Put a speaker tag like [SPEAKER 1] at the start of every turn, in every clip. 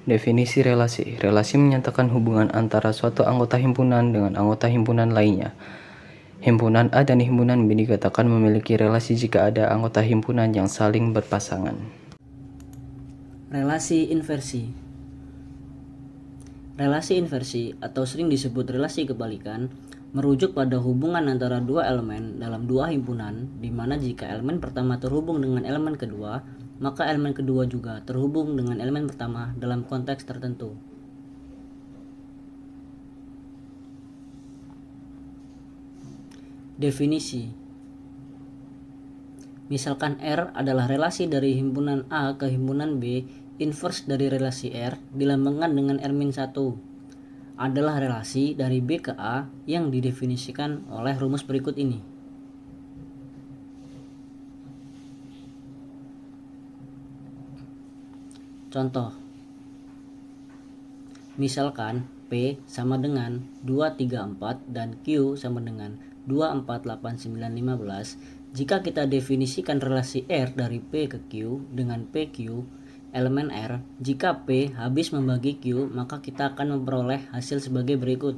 [SPEAKER 1] Definisi relasi. Relasi menyatakan hubungan antara suatu anggota himpunan dengan anggota himpunan lainnya. Himpunan A dan himpunan B dikatakan memiliki relasi jika ada anggota himpunan yang saling berpasangan.
[SPEAKER 2] Relasi inversi. Relasi inversi atau sering disebut relasi kebalikan merujuk pada hubungan antara dua elemen dalam dua himpunan, di mana jika elemen pertama terhubung dengan elemen kedua, maka elemen kedua juga terhubung dengan elemen pertama dalam konteks tertentu. Definisi. Misalkan R adalah relasi dari himpunan A ke himpunan B, inverse dari relasi R dilambangkan dengan R-1. Adalah relasi dari B ke A yang didefinisikan oleh rumus berikut ini. Contoh. Misalkan P sama dengan 234 dan Q sama dengan 248915. Jika kita definisikan relasi R dari P ke Q dengan PQ elemen R, jika P habis membagi Q, maka kita akan memperoleh hasil sebagai berikut.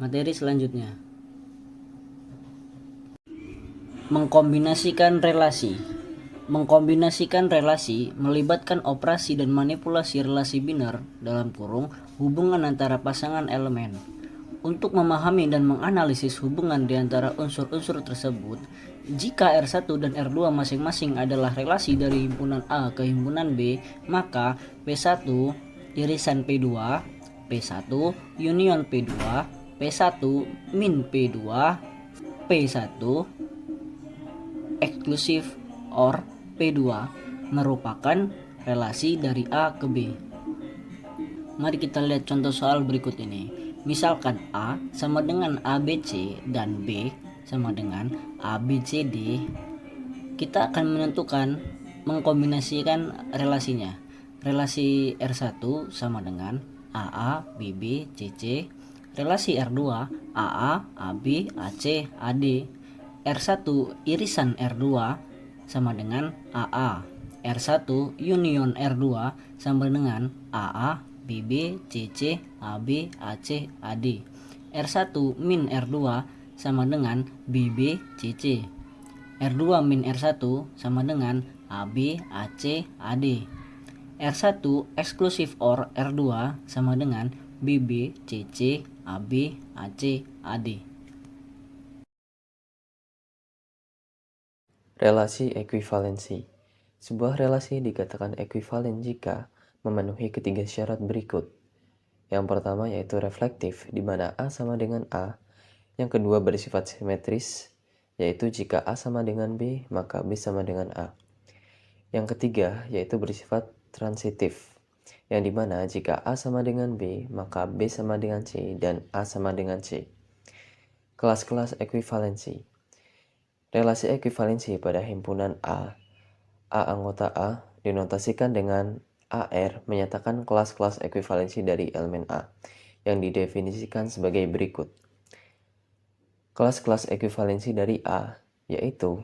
[SPEAKER 2] Materi selanjutnya. Mengkombinasikan relasi. Mengkombinasikan relasi melibatkan operasi dan manipulasi relasi biner dalam kurung hubungan antara pasangan elemen. Untuk memahami dan menganalisis hubungan di antara unsur-unsur tersebut, jika R1 dan R2 masing-masing adalah relasi dari himpunan A ke himpunan B, maka P1 irisan P2, P1 union P2, P1 min P2, P1 eksklusif or P2 merupakan relasi dari A ke B. Mari kita lihat contoh soal berikut ini. Misalkan A sama dengan ABC dan B sama dengan ABCD. Kita akan menentukan mengkombinasikan relasinya. Relasi R1 sama dengan AA, BB, CC. Relasi R2 AA, AB, AC, AD. R1 irisan R2 sama dengan AA. R1 union R2 sama dengan AA, BB, CC, AB, AC, AD. R1 min R2 sama dengan BB, CC. R2 min R1 sama dengan AB, AC, AD. R1 eksklusif OR R2 sama dengan BB, CC, AB, AC, AD.
[SPEAKER 1] Relasi ekuivalensi. Sebuah relasi dikatakan ekuivalen jika memenuhi ketiga syarat berikut. Yang pertama yaitu reflektif, di mana A sama dengan A. Yang kedua bersifat simetris, yaitu jika A sama dengan B, maka B sama dengan A. Yang ketiga yaitu bersifat transitif, yang dimana jika A sama dengan B, maka B sama dengan C dan A sama dengan C. Kelas-kelas ekuivalensi. Relasi ekuivalensi pada himpunan A anggota A dinotasikan dengan AR menyatakan kelas-kelas ekuivalensi dari elemen A yang didefinisikan sebagai berikut. Kelas-kelas ekuivalensi dari A yaitu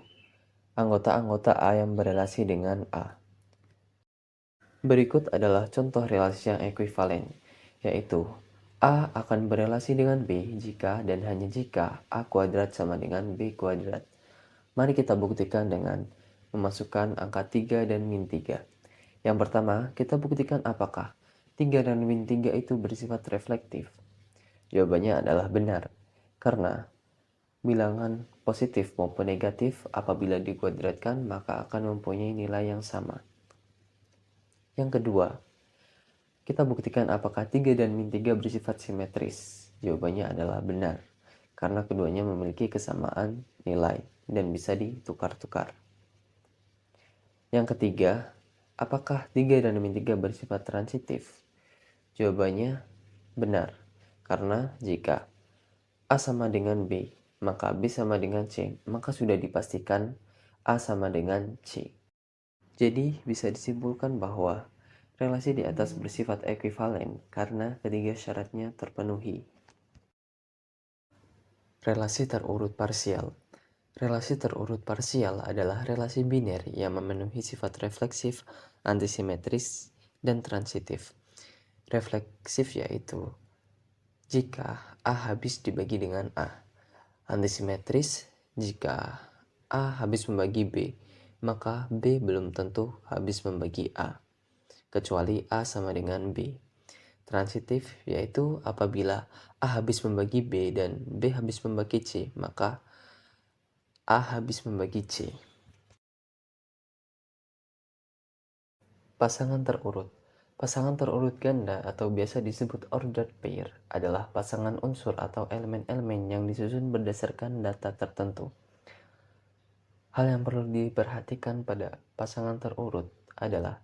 [SPEAKER 1] anggota-anggota A yang berelasi dengan A. Berikut adalah contoh relasi yang ekuivalen, yaitu A akan berelasi dengan B jika dan hanya jika A kuadrat sama dengan B kuadrat. Mari kita buktikan dengan memasukkan angka 3 dan min 3. Yang pertama, kita buktikan apakah 3 dan min 3 itu bersifat reflektif. Jawabannya adalah benar, karena bilangan positif maupun negatif apabila dikuadratkan maka akan mempunyai nilai yang sama. Yang kedua, kita buktikan apakah 3 dan min 3 bersifat simetris. Jawabannya adalah benar, karena keduanya memiliki kesamaan nilai dan bisa ditukar-tukar. Yang ketiga, apakah 3 dan min 3 bersifat transitif? Jawabannya benar, karena jika A sama dengan B, maka B sama dengan C, maka sudah dipastikan A sama dengan C. Jadi bisa disimpulkan bahwa relasi di atas bersifat ekuivalen karena ketiga syaratnya terpenuhi. Relasi terurut parsial. Relasi terurut parsial adalah relasi biner yang memenuhi sifat refleksif, antisimetris, dan transitif. Refleksif yaitu jika A habis dibagi dengan A. Antisimetris, jika A habis membagi B, maka B belum tentu habis membagi A, kecuali A sama dengan B. Transitif yaitu apabila A habis membagi B dan B habis membagi C, maka A habis membagi C. Pasangan terurut. Pasangan terurut ganda atau biasa disebut ordered pair adalah pasangan unsur atau elemen-elemen yang disusun berdasarkan data tertentu. Hal yang perlu diperhatikan pada pasangan terurut adalah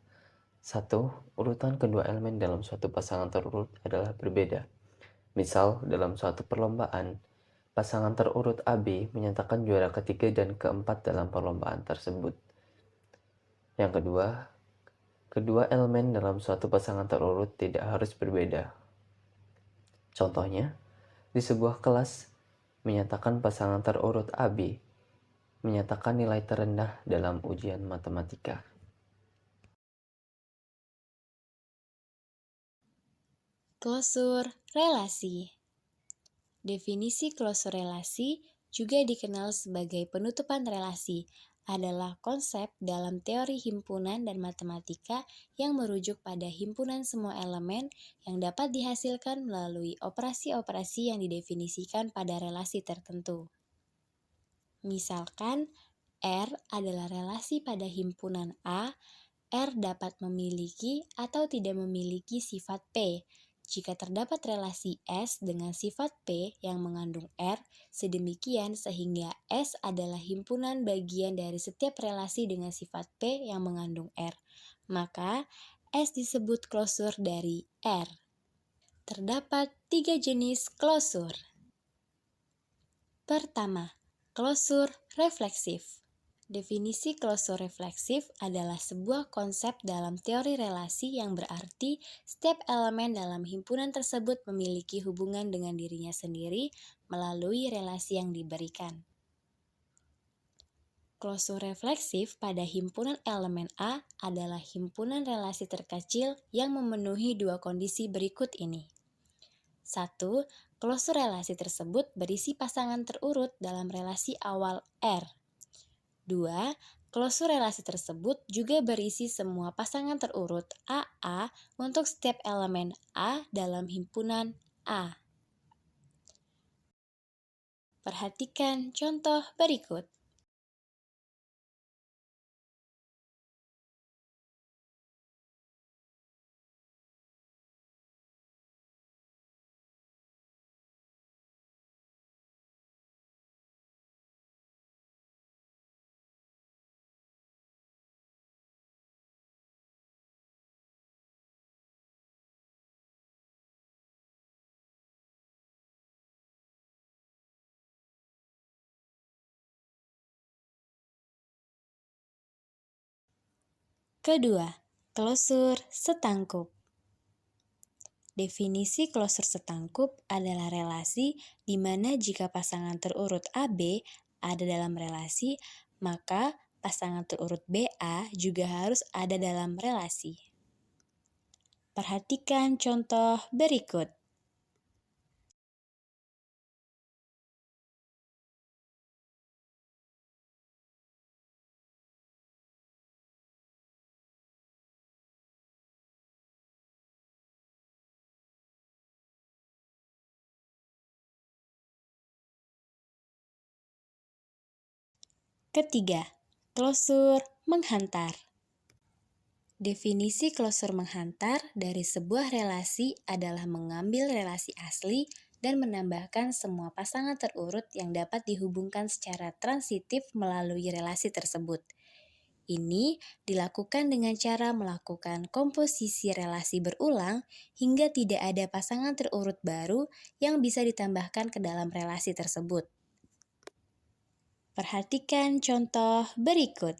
[SPEAKER 1] 1. Urutan kedua elemen dalam suatu pasangan terurut adalah berbeda. Misal, dalam suatu perlombaan, pasangan terurut AB menyatakan juara ketiga dan keempat dalam perlombaan tersebut. Yang kedua, kedua elemen dalam suatu pasangan terurut tidak harus berbeda. Contohnya, di sebuah kelas menyatakan pasangan terurut AB menyatakan nilai terendah dalam ujian matematika.
[SPEAKER 3] Klosur relasi. Definisi klosur relasi juga dikenal sebagai penutupan relasi, adalah konsep dalam teori himpunan dan matematika yang merujuk pada himpunan semua elemen yang dapat dihasilkan melalui operasi-operasi yang didefinisikan pada relasi tertentu. Misalkan, R adalah relasi pada himpunan A. R dapat memiliki atau tidak memiliki sifat P. Jika terdapat relasi S dengan sifat P yang mengandung R, sedemikian sehingga S adalah himpunan bagian dari setiap relasi dengan sifat P yang mengandung R, maka S disebut klosur dari R. Terdapat 3 jenis klosur. Pertama, klosur refleksif. Definisi klosur refleksif adalah sebuah konsep dalam teori relasi yang berarti setiap elemen dalam himpunan tersebut memiliki hubungan dengan dirinya sendiri melalui relasi yang diberikan. Klosur refleksif pada himpunan elemen A adalah himpunan relasi terkecil yang memenuhi dua kondisi berikut ini. 1. Klosur relasi tersebut berisi pasangan terurut dalam relasi awal R. 2. Klosur relasi tersebut juga berisi semua pasangan terurut AA untuk setiap elemen A dalam himpunan A. Perhatikan contoh berikut. Kedua, klosur setangkup. Definisi klosur setangkup adalah relasi di mana jika pasangan terurut AB ada dalam relasi, maka pasangan terurut BA juga harus ada dalam relasi. Perhatikan contoh berikut. Ketiga, klosur menghantar. Definisi klosur menghantar dari sebuah relasi adalah mengambil relasi asli dan menambahkan semua pasangan terurut yang dapat dihubungkan secara transitif melalui relasi tersebut. Ini dilakukan dengan cara melakukan komposisi relasi berulang hingga tidak ada pasangan terurut baru yang bisa ditambahkan ke dalam relasi tersebut. Perhatikan contoh berikut.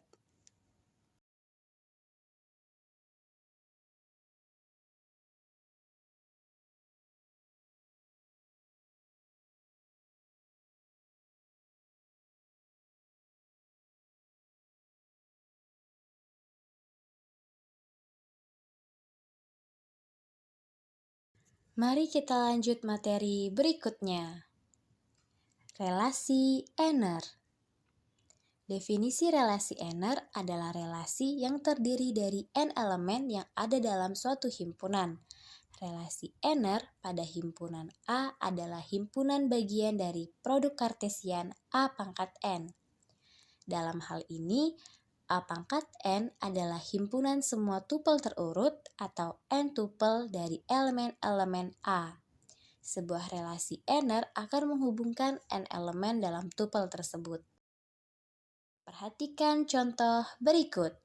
[SPEAKER 3] Mari kita lanjut materi berikutnya. Relasi Inner. Definisi relasi inner adalah relasi yang terdiri dari n elemen yang ada dalam suatu himpunan. Relasi inner pada himpunan A adalah himpunan bagian dari produk kartesian A pangkat n. Dalam hal ini, A pangkat n adalah himpunan semua tupel terurut atau n tupel dari elemen-elemen A. Sebuah relasi inner akan menghubungkan n elemen dalam tupel tersebut. Perhatikan contoh berikut.